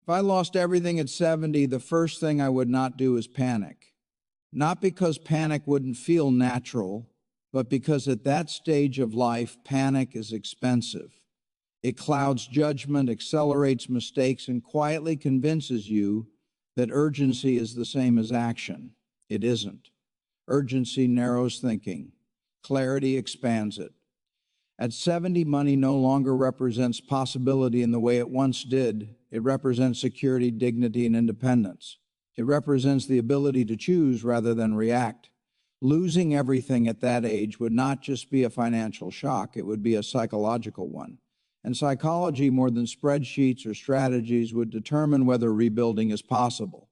If I lost everything at 70, the first thing I would not do is panic. Not because panic wouldn't feel natural, but because at that stage of life, panic is expensive. It clouds judgment, accelerates mistakes, and quietly convinces you that urgency is the same as action. It isn't. Urgency narrows thinking. Clarity expands it. At 70, money no longer represents possibility in the way it once did. It represents security, dignity, and independence. It represents the ability to choose rather than react. Losing everything at that age would not just be a financial shock, it would be a psychological one. And psychology, more than spreadsheets or strategies, would determine whether rebuilding is possible.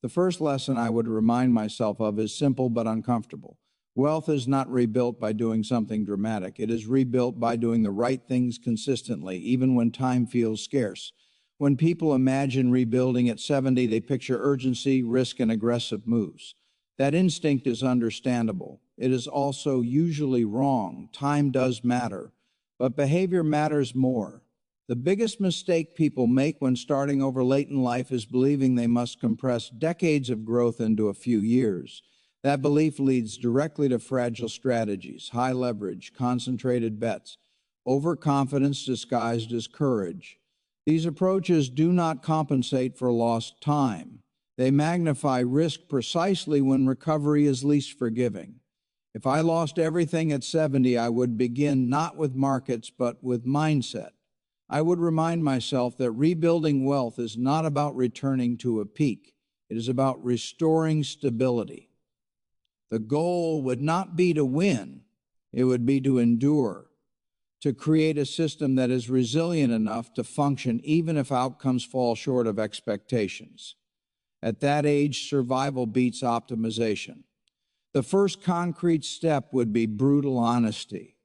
The first lesson I would remind myself of is simple but uncomfortable. Wealth is not rebuilt by doing something dramatic. It is rebuilt by doing the right things consistently, even when time feels scarce. When people imagine rebuilding at 70, they picture urgency, risk, and aggressive moves. That instinct is understandable. It is also usually wrong. Time does matter, but behavior matters more. The biggest mistake people make when starting over late in life is believing they must compress decades of growth into a few years. That belief leads directly to fragile strategies, high leverage, concentrated bets, overconfidence disguised as courage. These approaches do not compensate for lost time. They magnify risk precisely when recovery is least forgiving. If I lost everything at 70, I would begin not with markets, but with mindset. I would remind myself that rebuilding wealth is not about returning to a peak. It is about restoring stability. The goal would not be to win. It would be to endure, to create a system that is resilient enough to function even if outcomes fall short of expectations. At that age, survival beats optimization. The first concrete step would be brutal honesty.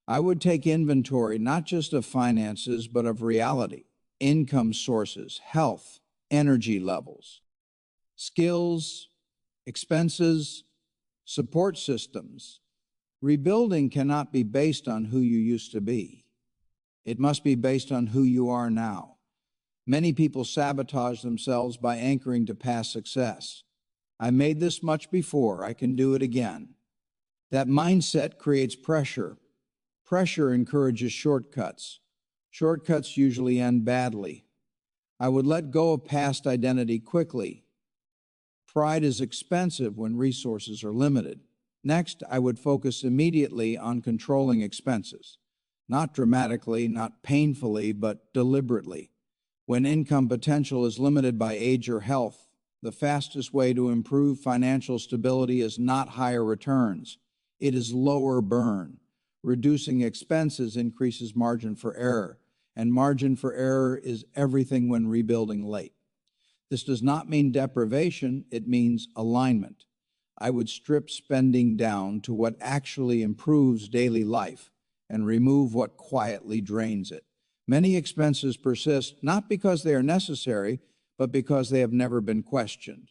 I would take inventory not just of finances, but of reality, income sources, health, energy levels, skills, expenses, support systems. Rebuilding cannot be based on who you used to be. It must be based on who you are now. Many people sabotage themselves by anchoring to past success. I made this much before, I can do it again. That mindset creates pressure. Pressure encourages shortcuts. Shortcuts usually end badly. I would let go of past identity quickly. Pride is expensive when resources are limited. Next, I would focus immediately on controlling expenses. Not dramatically, not painfully, but deliberately. When income potential is limited by age or health, the fastest way to improve financial stability is not higher returns. It is lower burn. Reducing expenses increases margin for error, and margin for error is everything when rebuilding late. This does not mean deprivation, it means alignment. I would strip spending down to what actually improves daily life and remove what quietly drains it. Many expenses persist not because they are necessary, but because they have never been questioned.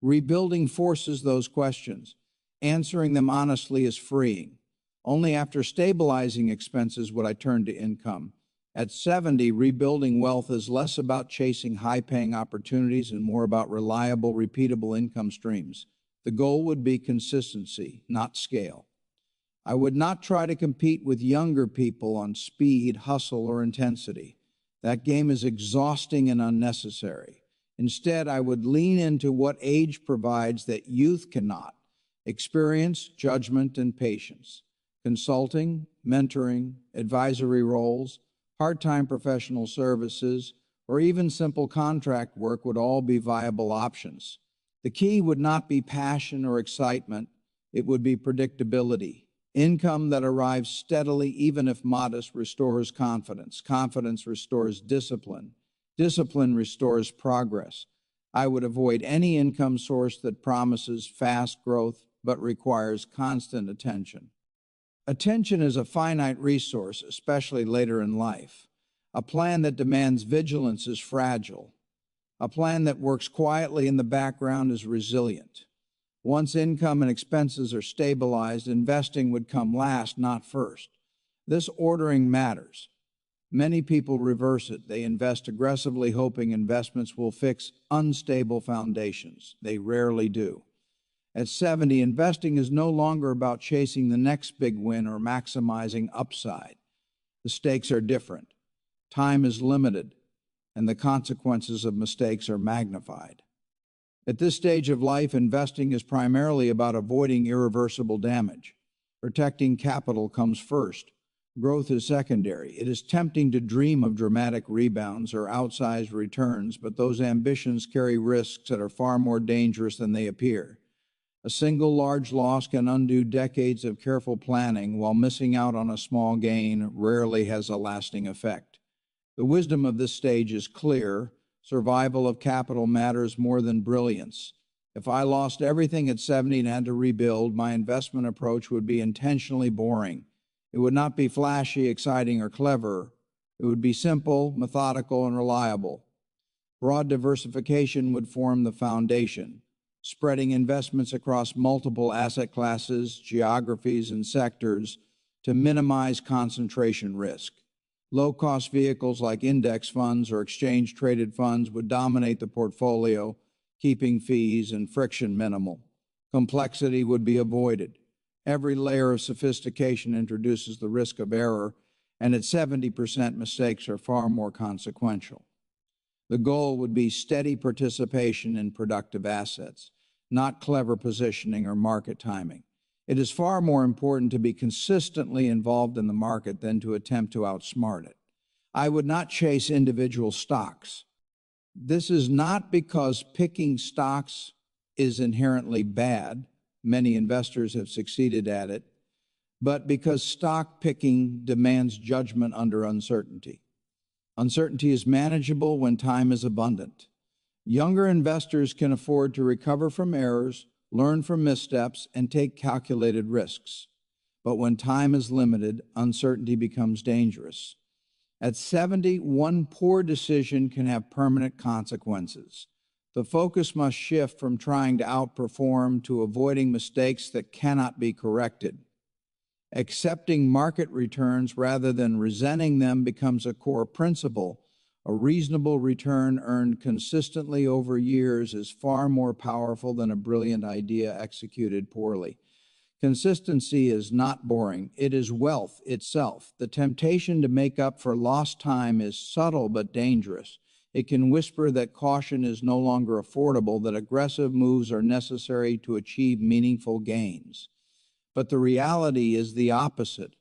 Rebuilding forces those questions. Answering them honestly is freeing. Only after stabilizing expenses would I turn to income. At 70, rebuilding wealth is less about chasing high-paying opportunities and more about reliable, repeatable income streams. The goal would be consistency, not scale. I would not try to compete with younger people on speed, hustle, or intensity. That game is exhausting and unnecessary. Instead, I would lean into what age provides that youth cannot: experience, judgment, and patience. Consulting, mentoring, advisory roles, part-time professional services, or even simple contract work would all be viable options. The key would not be passion or excitement, it would be predictability. Income that arrives steadily, even if modest, restores confidence. Confidence restores discipline. Discipline restores progress. I would avoid any income source that promises fast growth but requires constant attention. Attention is a finite resource, especially later in life. A plan that demands vigilance is fragile. A plan that works quietly in the background is resilient. Once income and expenses are stabilized, investing would come last, not first. This ordering matters. Many people reverse it. They invest aggressively, hoping investments will fix unstable foundations. They rarely do. At 70, investing is no longer about chasing the next big win or maximizing upside. The stakes are different. Time is limited, and the consequences of mistakes are magnified. At this stage of life, investing is primarily about avoiding irreversible damage. Protecting capital comes first. Growth is secondary. It is tempting to dream of dramatic rebounds or outsized returns, but those ambitions carry risks that are far more dangerous than they appear. A single large loss can undo decades of careful planning, while missing out on a small gain rarely has a lasting effect. The wisdom of this stage is clear. Survival of capital matters more than brilliance. If I lost everything at 70 and had to rebuild, my investment approach would be intentionally boring. It would not be flashy, exciting, or clever. It would be simple, methodical, and reliable. Broad diversification would form the foundation, spreading investments across multiple asset classes, geographies, and sectors to minimize concentration risk. Low-cost vehicles like index funds or exchange-traded funds would dominate the portfolio, keeping fees and friction minimal. Complexity would be avoided. Every layer of sophistication introduces the risk of error, and at 70%, mistakes are far more consequential. The goal would be steady participation in productive assets, not clever positioning or market timing. It is far more important to be consistently involved in the market than to attempt to outsmart it. I would not chase individual stocks. This is not because picking stocks is inherently bad. Many investors have succeeded at it, but because stock picking demands judgment under uncertainty. Uncertainty is manageable when time is abundant. Younger investors can afford to recover from errors, learn from missteps, and take calculated risks. But when time is limited, uncertainty becomes dangerous. At 70, one poor decision can have permanent consequences. The focus must shift from trying to outperform to avoiding mistakes that cannot be corrected. Accepting market returns rather than resenting them becomes a core principle. A reasonable return earned consistently over years is far more powerful than a brilliant idea executed poorly. Consistency is not boring. It is wealth itself. The temptation to make up for lost time is subtle but dangerous. It can whisper that caution is no longer affordable, that aggressive moves are necessary to achieve meaningful gains. But the reality is the opposite.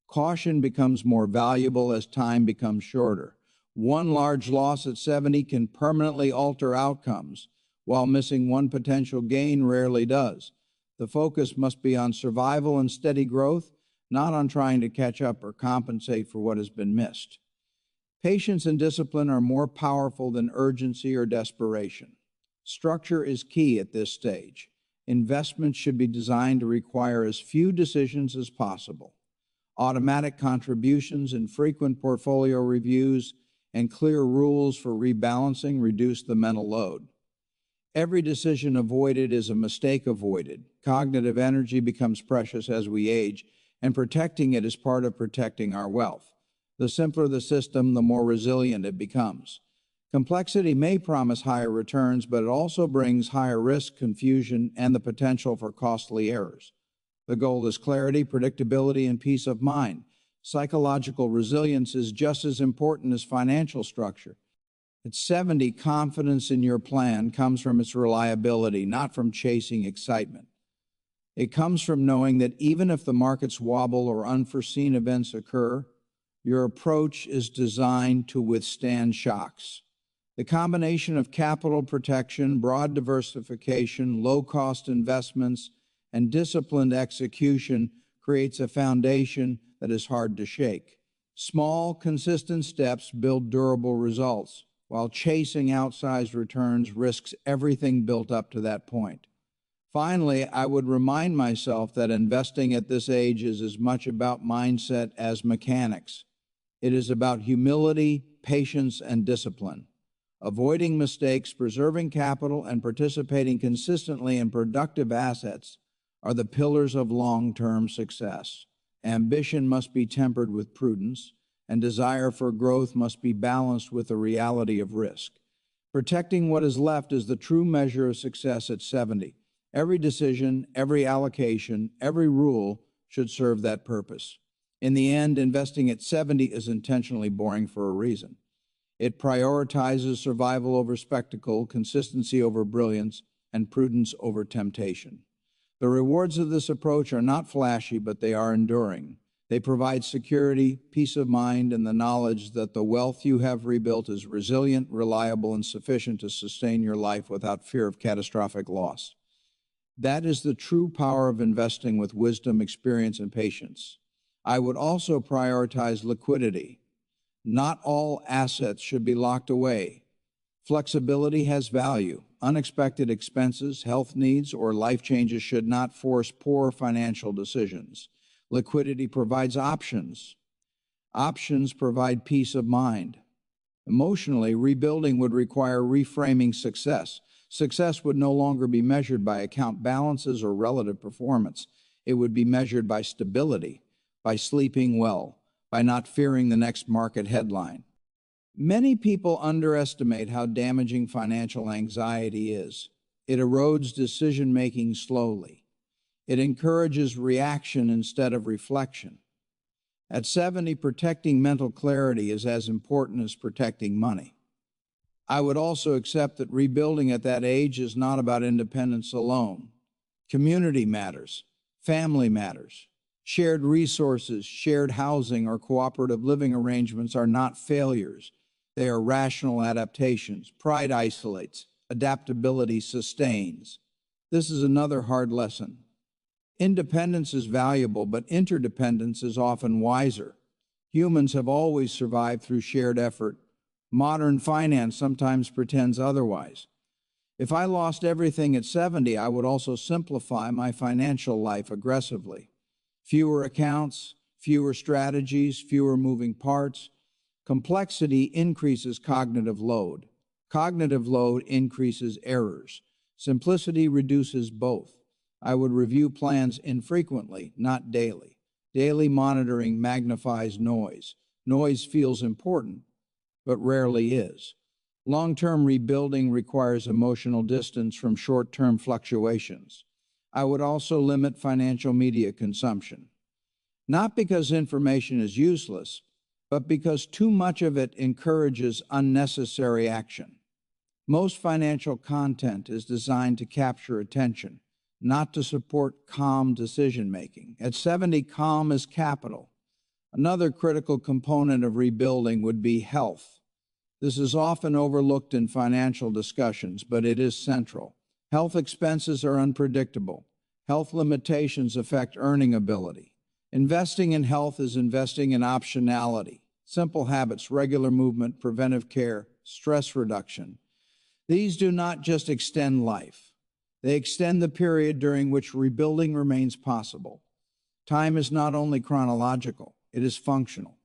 Caution becomes more valuable as time becomes shorter. One large loss at 70 can permanently alter outcomes, while missing one potential gain rarely does. The focus must be on survival and steady growth, not on trying to catch up or compensate for what has been missed. Patience and discipline are more powerful than urgency or desperation. Structure is key at this stage. Investments should be designed to require as few decisions as possible. Automatic contributions and frequent portfolio reviews and clear rules for rebalancing reduce the mental load. Every decision avoided is a mistake avoided. Cognitive energy becomes precious as we age, and protecting it is part of protecting our wealth. The simpler the system, the more resilient it becomes. Complexity may promise higher returns, but it also brings higher risk, confusion, and the potential for costly errors. The goal is clarity, predictability, and peace of mind. Psychological resilience is just as important as financial structure. At 70, confidence in your plan comes from its reliability, not from chasing excitement. It comes from knowing that even if the markets wobble or unforeseen events occur, your approach is designed to withstand shocks. The combination of capital protection, broad diversification, low-cost investments, and disciplined execution creates a foundation that is hard to shake. Small, consistent steps build durable results, while chasing outsized returns risks everything built up to that point. Finally, I would remind myself that investing at this age is as much about mindset as mechanics. It is about humility, patience, and discipline. Avoiding mistakes, preserving capital, and participating consistently in productive assets are the pillars of long-term success. Ambition must be tempered with prudence, and desire for growth must be balanced with the reality of risk. Protecting what is left is the true measure of success at 70. Every decision, every allocation, every rule should serve that purpose. In the end, investing at 70 is intentionally boring for a reason. It prioritizes survival over spectacle, consistency over brilliance, and prudence over temptation. The rewards of this approach are not flashy, but they are enduring. They provide security, peace of mind, and the knowledge that the wealth you have rebuilt is resilient, reliable, and sufficient to sustain your life without fear of catastrophic loss. That is the true power of investing with wisdom, experience, and patience. I would also prioritize liquidity. Not all assets should be locked away. Flexibility has value. Unexpected expenses, health needs, or life changes should not force poor financial decisions. Liquidity provides options. Options provide peace of mind. Emotionally, rebuilding would require reframing success. Success would no longer be measured by account balances or relative performance. It would be measured by stability, by sleeping well, by not fearing the next market headline. Many people underestimate how damaging financial anxiety is. It erodes decision-making slowly. It encourages reaction instead of reflection. At 70, protecting mental clarity is as important as protecting money. I would also accept that rebuilding at that age is not about independence alone. Community matters. Family matters. Shared resources, shared housing, or cooperative living arrangements are not failures. They are rational adaptations. Pride isolates. Adaptability sustains. This is another hard lesson. Independence is valuable, but interdependence is often wiser. Humans have always survived through shared effort. Modern finance sometimes pretends otherwise. If I lost everything at 70, I would also simplify my financial life aggressively. Fewer accounts, fewer strategies, fewer moving parts. Complexity increases cognitive load. Cognitive load increases errors. Simplicity reduces both. I would review plans infrequently, not daily. Daily monitoring magnifies noise. Noise feels important, but rarely is. Long-term rebuilding requires emotional distance from short-term fluctuations. I would also limit financial media consumption. Not because information is useless, but because too much of it encourages unnecessary action. Most financial content is designed to capture attention, not to support calm decision-making. At 70, calm is capital. Another critical component of rebuilding would be health. This is often overlooked in financial discussions, but it is central. Health expenses are unpredictable. Health limitations affect earning ability. Investing in health is investing in optionality. Simple habits, regular movement, preventive care, stress reduction. These do not just extend life. They extend the period during which rebuilding remains possible. Time is not only chronological, it is functional.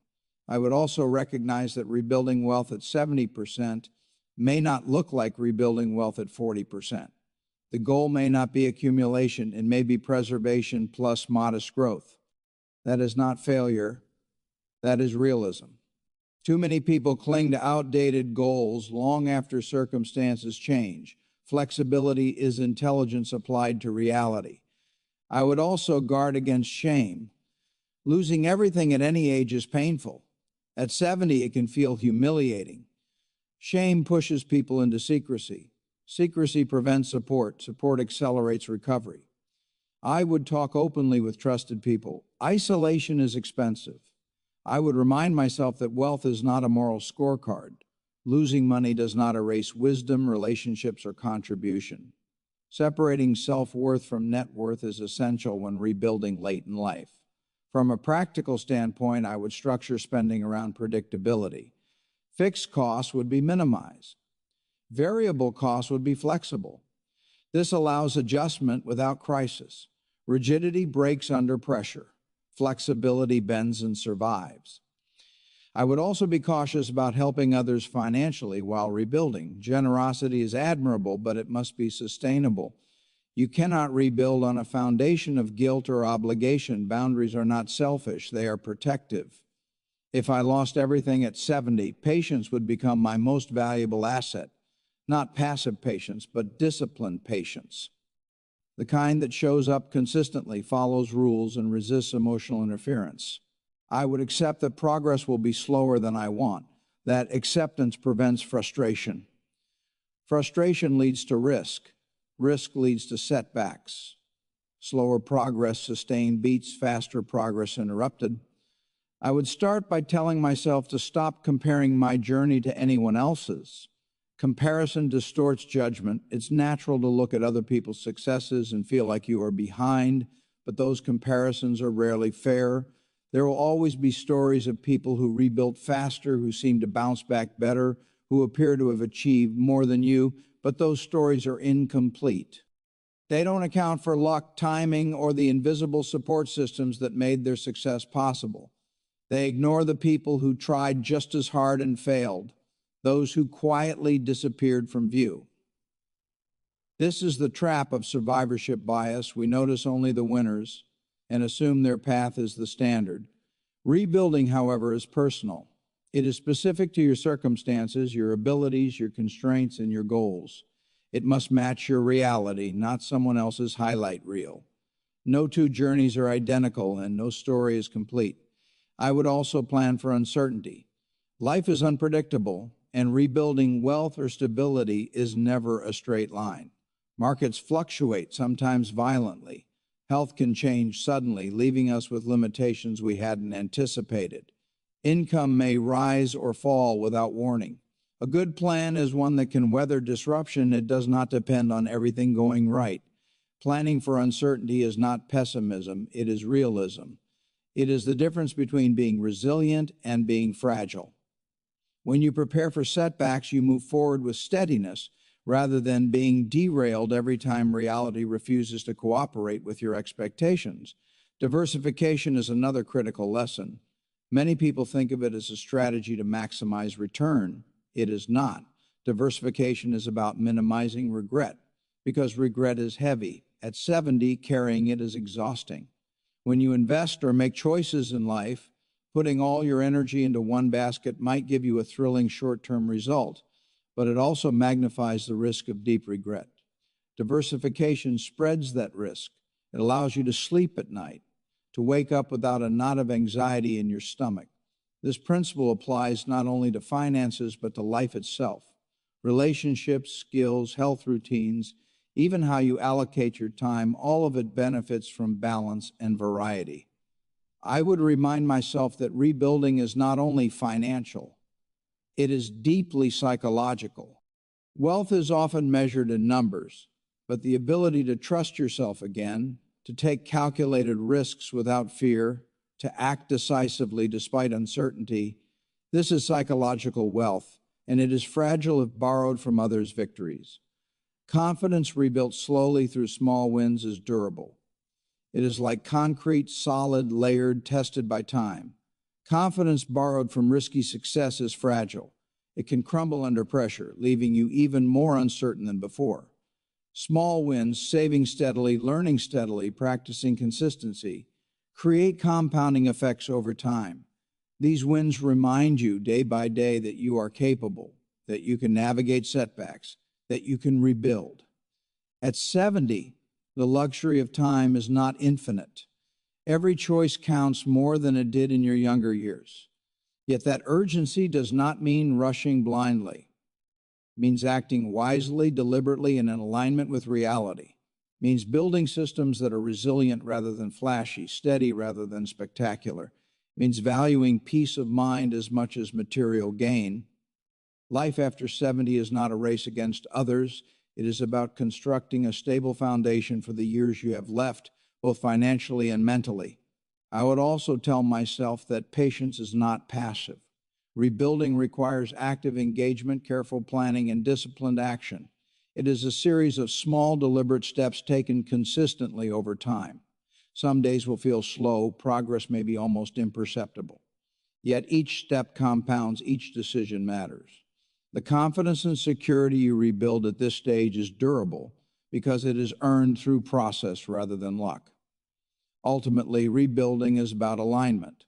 I would also recognize that rebuilding wealth at 70% may not look like rebuilding wealth at 40%. The goal may not be accumulation, it may be preservation plus modest growth. That is not failure, that is realism. Too many people cling to outdated goals long after circumstances change. Flexibility is intelligence applied to reality. I would also guard against shame. Losing everything at any age is painful. At 70, it can feel humiliating. Shame pushes people into secrecy. Secrecy prevents support. Support accelerates recovery. I would talk openly with trusted people. Isolation is expensive. I would remind myself that wealth is not a moral scorecard. Losing money does not erase wisdom, relationships, or contribution. Separating self-worth from net worth is essential when rebuilding late in life. From a practical standpoint, I would structure spending around predictability. Fixed costs would be minimized. Variable costs would be flexible. This allows adjustment without crisis. Rigidity breaks under pressure. Flexibility bends and survives. I would also be cautious about helping others financially while rebuilding. Generosity is admirable, but it must be sustainable. You cannot rebuild on a foundation of guilt or obligation. Boundaries are not selfish, they are protective. If I lost everything at 70, patience would become my most valuable asset. Not passive patience, but disciplined patience. The kind that shows up consistently, follows rules, and resists emotional interference. I would accept that progress will be slower than I want. That acceptance prevents frustration. Frustration leads to risk. Risk leads to setbacks. Slower progress sustained beats faster progress interrupted. I would start by telling myself to stop comparing my journey to anyone else's. Comparison distorts judgment. It's natural to look at other people's successes and feel like you are behind, but those comparisons are rarely fair. There will always be stories of people who rebuilt faster, who seem to bounce back better, who appear to have achieved more than you, but those stories are incomplete. They don't account for luck, timing, or the invisible support systems that made their success possible. They ignore the people who tried just as hard and failed, those who quietly disappeared from view. This is the trap of survivorship bias. We notice only the winners and assume their path is the standard. Rebuilding, however, is personal. It is specific to your circumstances, your abilities, your constraints, and your goals. It must match your reality, not someone else's highlight reel. No two journeys are identical, and no story is complete. I would also plan for uncertainty. Life is unpredictable, and rebuilding wealth or stability is never a straight line. Markets fluctuate, sometimes violently. Health can change suddenly, leaving us with limitations we hadn't anticipated. Income may rise or fall without warning. A good plan is one that can weather disruption. It does not depend on everything going right. Planning for uncertainty is not pessimism, it is realism. It is the difference between being resilient and being fragile. When you prepare for setbacks, you move forward with steadiness rather than being derailed every time reality refuses to cooperate with your expectations. Diversification is another critical lesson. Many people think of it as a strategy to maximize return. It is not. Diversification is about minimizing regret, because regret is heavy. At 70, carrying it is exhausting. When you invest or make choices in life, putting all your energy into one basket might give you a thrilling short-term result, but it also magnifies the risk of deep regret. Diversification spreads that risk. It allows you to sleep at night, to wake up without a knot of anxiety in your stomach. This principle applies not only to finances, but to life itself. Relationships, skills, health routines, even how you allocate your time, all of it benefits from balance and variety. I would remind myself that rebuilding is not only financial, it is deeply psychological. Wealth is often measured in numbers, but the ability to trust yourself again, to take calculated risks without fear, to act decisively despite uncertainty, this is psychological wealth, and it is fragile if borrowed from others' victories. Confidence rebuilt slowly through small wins is durable. It is like concrete, solid, layered, tested by time. Confidence borrowed from risky success is fragile. It can crumble under pressure, leaving you even more uncertain than before. Small wins, saving steadily, learning steadily, practicing consistency, create compounding effects over time. These wins remind you day by day that you are capable, that you can navigate setbacks, that you can rebuild. At 70, the luxury of time is not infinite. Every choice counts more than it did in your younger years. Yet that urgency does not mean rushing blindly. It means acting wisely, deliberately, and in alignment with reality. It means building systems that are resilient rather than flashy, steady rather than spectacular. It means valuing peace of mind as much as material gain. Life after 70 is not a race against others. It is about constructing a stable foundation for the years you have left, both financially and mentally. I would also tell myself that patience is not passive. Rebuilding requires active engagement, careful planning, and disciplined action. It is a series of small, deliberate steps taken consistently over time. Some days will feel slow, progress may be almost imperceptible. Yet each step compounds, each decision matters. The confidence and security you rebuild at this stage is durable because it is earned through process rather than luck. Ultimately, rebuilding is about alignment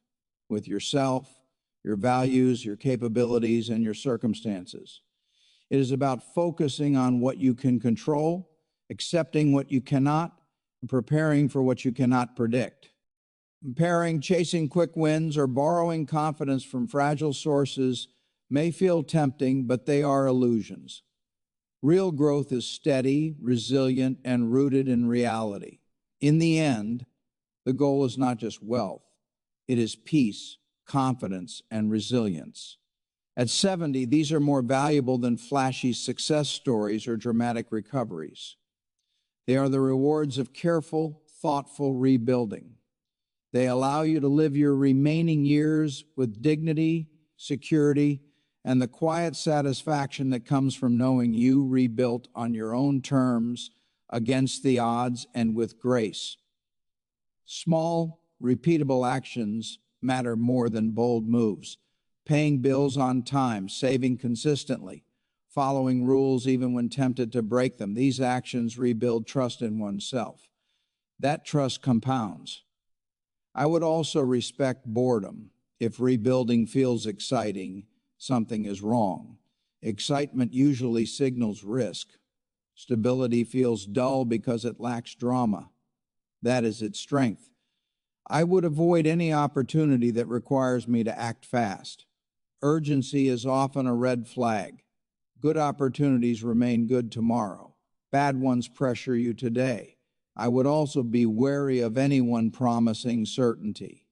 with yourself, your values, your capabilities, and your circumstances. It is about focusing on what you can control, accepting what you cannot, and preparing for what you cannot predict. Comparing, chasing quick wins, or borrowing confidence from fragile sources may feel tempting, but they are illusions. Real growth is steady, resilient, and rooted in reality. In the end, the goal is not just wealth. It is peace, confidence, and resilience. At 70, these are more valuable than flashy success stories or dramatic recoveries. They are the rewards of careful, thoughtful rebuilding. They allow you to live your remaining years with dignity, security, and the quiet satisfaction that comes from knowing you rebuilt on your own terms, against the odds, and with grace. Small, repeatable actions matter more than bold moves. Paying bills on time, saving consistently, following rules even when tempted to break them. These actions rebuild trust in oneself. That trust compounds. I would also respect boredom. If rebuilding feels exciting, something is wrong. Excitement usually signals risk. Stability feels dull because it lacks drama. That is its strength. I would avoid any opportunity that requires me to act fast. Urgency is often a red flag. Good opportunities remain good tomorrow. Bad ones pressure you today. I would also be wary of anyone promising certainty.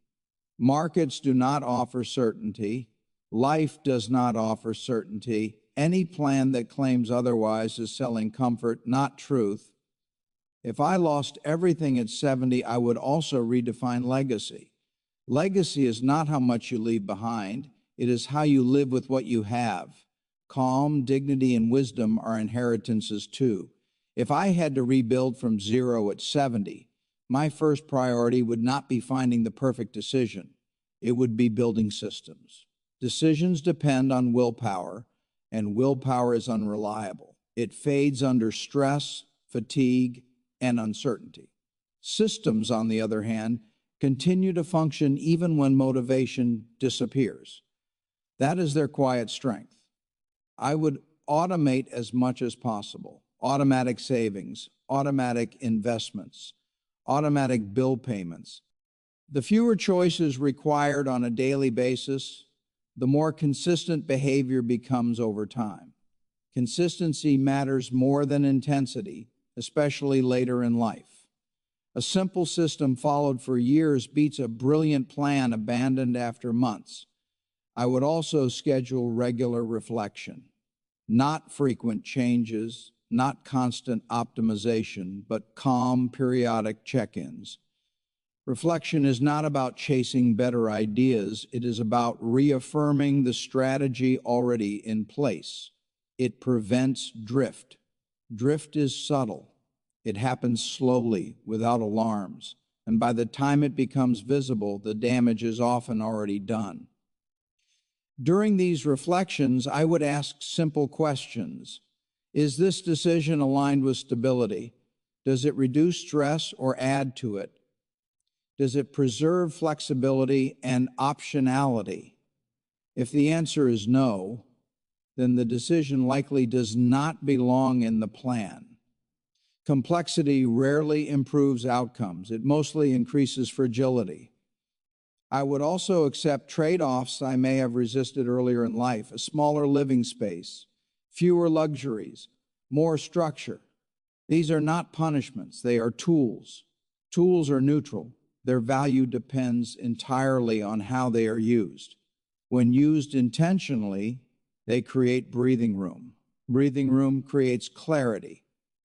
Markets do not offer certainty. Life does not offer certainty. Any plan that claims otherwise is selling comfort, not truth. If I lost everything at 70, I would also redefine legacy. Legacy is not how much you leave behind. It is how you live with what you have. Calm, dignity, and wisdom are inheritances too. If I had to rebuild from zero at 70, my first priority would not be finding the perfect decision. It would be building systems. Decisions depend on willpower, and willpower is unreliable. It fades under stress, fatigue, and uncertainty. Systems, on the other hand, continue to function even when motivation disappears. That is their quiet strength. I would automate as much as possible. Automatic savings, automatic investments, automatic bill payments. The fewer choices required on a daily basis, the more consistent behavior becomes over time. Consistency matters more than intensity, especially later in life. A simple system followed for years beats a brilliant plan abandoned after months. I would also schedule regular reflection, not frequent changes, not constant optimization, but calm, periodic check-ins. Reflection is not about chasing better ideas. It is about reaffirming the strategy already in place. It prevents drift. Drift is subtle. It happens slowly, without alarms, and by the time it becomes visible, the damage is often already done. During these reflections, I would ask simple questions. Is this decision aligned with stability? Does it reduce stress or add to it? Does it preserve flexibility and optionality? If the answer is no, then the decision likely does not belong in the plan. Complexity rarely improves outcomes. It mostly increases fragility. I would also accept trade-offs I may have resisted earlier in life: a smaller living space, fewer luxuries, more structure. These are not punishments, they are tools. Tools are neutral. Their value depends entirely on how they are used. When used intentionally, they create breathing room. Breathing room creates clarity.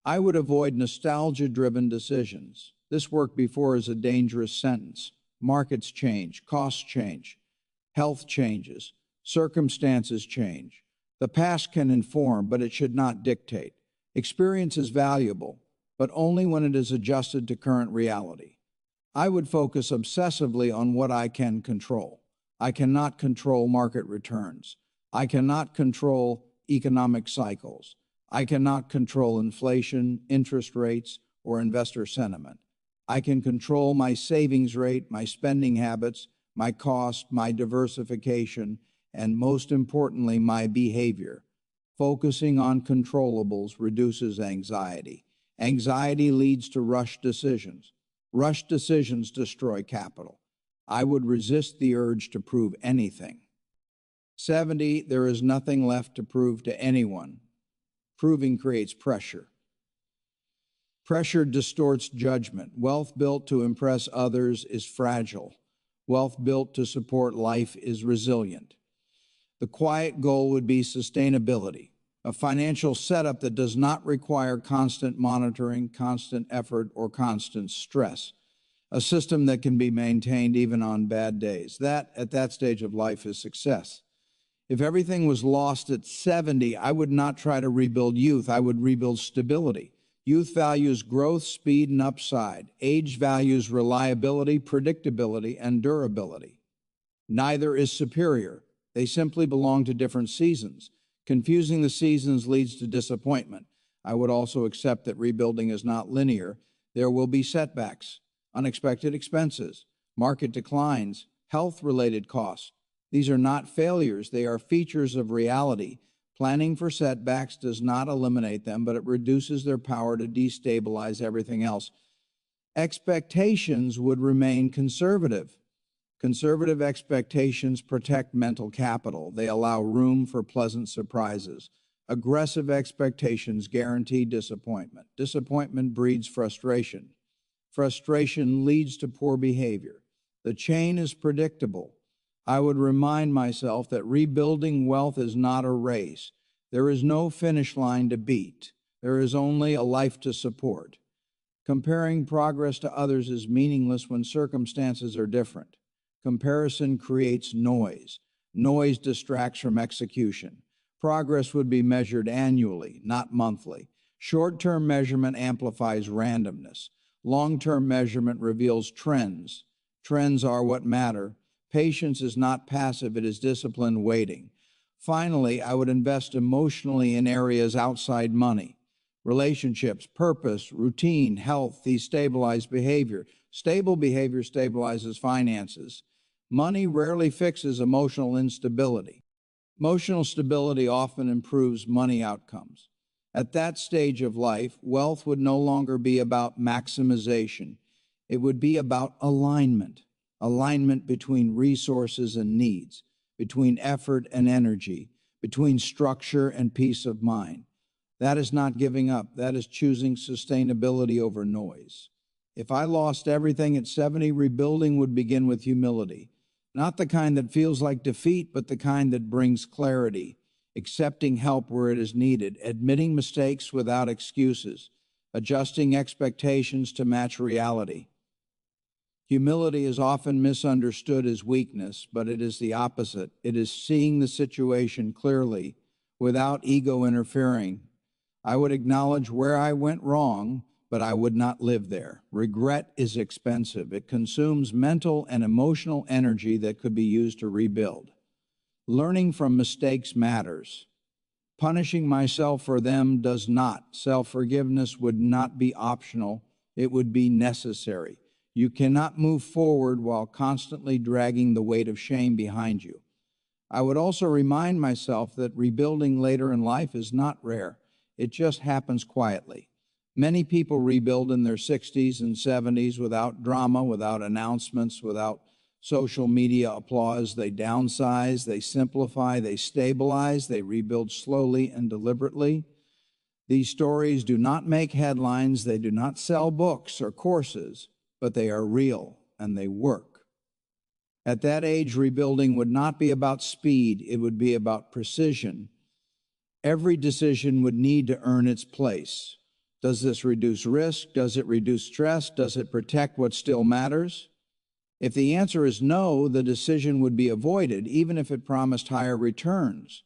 I would avoid nostalgia-driven decisions. This worked before is a dangerous sentence. Markets change, costs change, health changes, circumstances change. The past can inform, but it should not dictate. Experience is valuable, but only when it is adjusted to current reality. I would focus obsessively on what I can control. I cannot control market returns. I cannot control economic cycles. I cannot control inflation, interest rates, or investor sentiment. I can control my savings rate, my spending habits, my cost, my diversification, and most importantly, my behavior. Focusing on controllables reduces anxiety. Anxiety leads to rushed decisions. Rushed decisions destroy capital. I would resist the urge to prove anything. 70, there is nothing left to prove to anyone. Proving creates pressure. Pressure distorts judgment. Wealth built to impress others is fragile. Wealth built to support life is resilient. The quiet goal would be sustainability, a financial setup that does not require constant monitoring, constant effort, or constant stress. A system that can be maintained even on bad days. That, at that stage of life, is success. If everything was lost at 70, I would not try to rebuild youth. I would rebuild stability. Youth values growth, speed, and upside. Age values reliability, predictability, and durability. Neither is superior. They simply belong to different seasons. Confusing the seasons leads to disappointment. I would also accept that rebuilding is not linear. There will be setbacks, unexpected expenses, market declines, health-related costs. These are not failures. They are features of reality. Planning for setbacks does not eliminate them, but it reduces their power to destabilize everything else. Expectations would remain conservative. Conservative expectations protect mental capital. They allow room for pleasant surprises. Aggressive expectations guarantee disappointment. Disappointment breeds frustration. Frustration leads to poor behavior. The chain is predictable. I would remind myself that rebuilding wealth is not a race. There is no finish line to beat. There is only a life to support. Comparing progress to others is meaningless when circumstances are different. Comparison creates noise. Noise distracts from execution. Progress would be measured annually, not monthly. Short-term measurement amplifies randomness. Long-term measurement reveals trends. Trends are what matter. Patience is not passive, it is disciplined waiting. Finally, I would invest emotionally in areas outside money. Relationships, purpose, routine, health, these stabilize behavior. Stable behavior stabilizes finances. Money rarely fixes emotional instability. Emotional stability often improves money outcomes. At that stage of life, wealth would no longer be about maximization. It would be about alignment. Alignment between resources and needs, between effort and energy, between structure and peace of mind. That is not giving up. That is choosing sustainability over noise. If I lost everything at 70, rebuilding would begin with humility. Not the kind that feels like defeat, but the kind that brings clarity, accepting help where it is needed, admitting mistakes without excuses, adjusting expectations to match reality. Humility is often misunderstood as weakness, but it is the opposite. It is seeing the situation clearly without ego interfering. I would acknowledge where I went wrong, but I would not live there. Regret is expensive. It consumes mental and emotional energy that could be used to rebuild. Learning from mistakes matters. Punishing myself for them does not. Self-forgiveness would not be optional. It would be necessary. You cannot move forward while constantly dragging the weight of shame behind you. I would also remind myself that rebuilding later in life is not rare. It just happens quietly. Many people rebuild in their 60s and 70s without drama, without announcements, without social media applause. They downsize, they simplify, they stabilize, they rebuild slowly and deliberately. These stories do not make headlines, they do not sell books or courses, but they are real and they work. At that age, rebuilding would not be about speed, it would be about precision. Every decision would need to earn its place. Does this reduce risk? Does it reduce stress? Does it protect what still matters? If the answer is no, the decision would be avoided, even if it promised higher returns.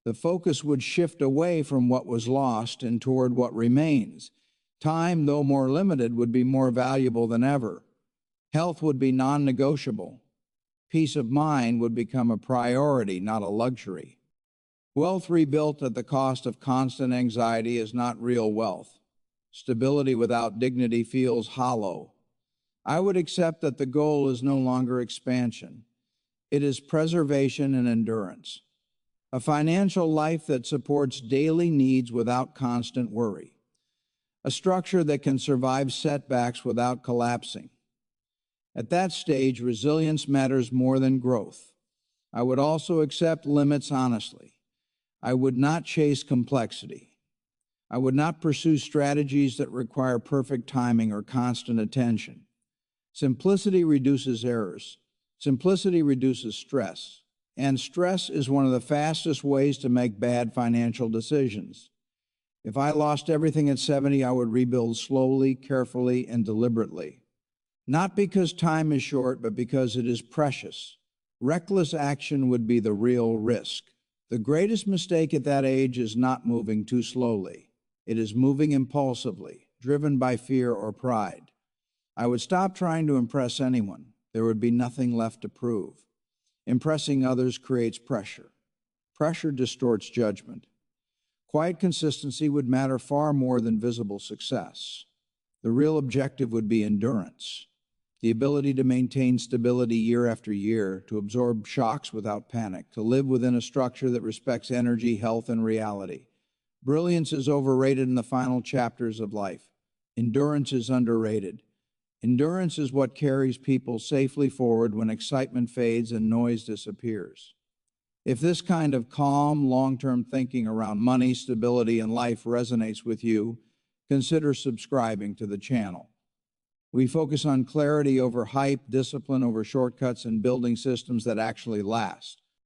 The focus would shift away from what was lost and toward what remains. Time, though more limited, would be more valuable than ever. Health would be non-negotiable. Peace of mind would become a priority, not a luxury. Wealth rebuilt at the cost of constant anxiety is not real wealth. Stability without dignity feels hollow. I would accept that the goal is no longer expansion. It is preservation and endurance. A financial life that supports daily needs without constant worry. A structure that can survive setbacks without collapsing. At that stage, resilience matters more than growth. I would also accept limits honestly. I would not chase complexity. I would not pursue strategies that require perfect timing or constant attention. Simplicity reduces errors. Simplicity reduces stress. And stress is one of the fastest ways to make bad financial decisions. If I lost everything at 70, I would rebuild slowly, carefully, and deliberately. Not because time is short, but because it is precious. Reckless action would be the real risk. The greatest mistake at that age is not moving too slowly. It is moving impulsively, driven by fear or pride. I would stop trying to impress anyone. There would be nothing left to prove. Impressing others creates pressure. Pressure distorts judgment. Quiet consistency would matter far more than visible success. The real objective would be endurance, the ability to maintain stability year after year, to absorb shocks without panic, to live within a structure that respects energy, health, and reality. Brilliance is overrated in the final chapters of life. Endurance is underrated. Endurance is what carries people safely forward when excitement fades and noise disappears. If this kind of calm, long-term thinking around money, stability, and life resonates with you, consider subscribing to the channel. We focus on clarity over hype, discipline over shortcuts, and building systems that actually last.